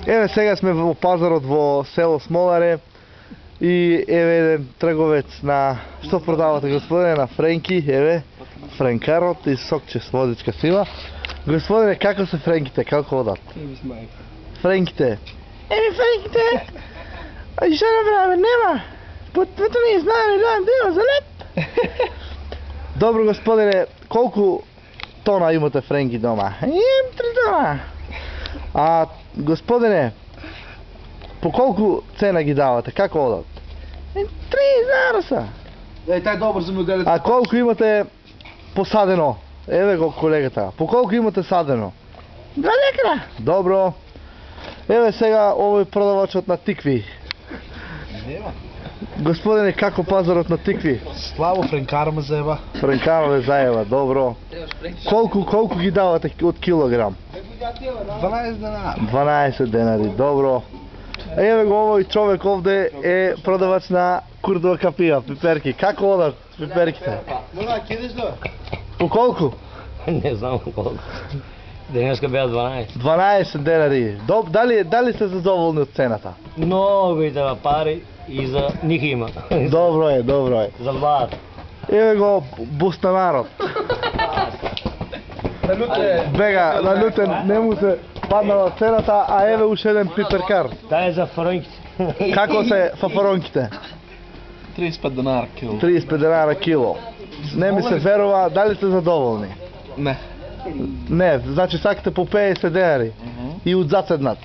Еве сега сме во пазарот во село Смоларе и еве еден трговец на што продавате господине, на френки, еве френкарот и сокче с водичка сила. Господине, како се френките, како одат? Френките. Френките. А што направиме? Нема. Пответо не знае да има за леп. Добро господине, колку тона имате френки дома? Имам 3 тона. А господине, по колку цена ги давате? Како одат? 3 зароса. Тај добро за моделите. А колку имате посадено? Еве го колегата. По колку имате садено? 2 декара. Добро. Еве сега овој продавачот на тикви. Нема. Господине, како пазарот на тикви? Слабо френкар ме заеба. Френкар ме заеба, добро. Колку ги давате од килограм? 12 денари. 12 денари, добро. Еве го овој човек овде е продавач на курдова капија, пиперки. Како одат пиперките? Моля, кидеш да? По колку? Не знам колку. Денеска беа 12. 12 денари. Дали сте задоволни од цената? Многу и да пари и за них има. Добро е, добро е. За бар. Еве го бустанарот. Бега, на лутен, не му се паднала цената, а еве уште еден пиперкар. Тај е за фронките. Како се фафаронките? 35 денара кило. 35 денара кило. Не ми се верува, дали сте задоволни? Не. Не, значи сакате по 50 денари. И од заседнат.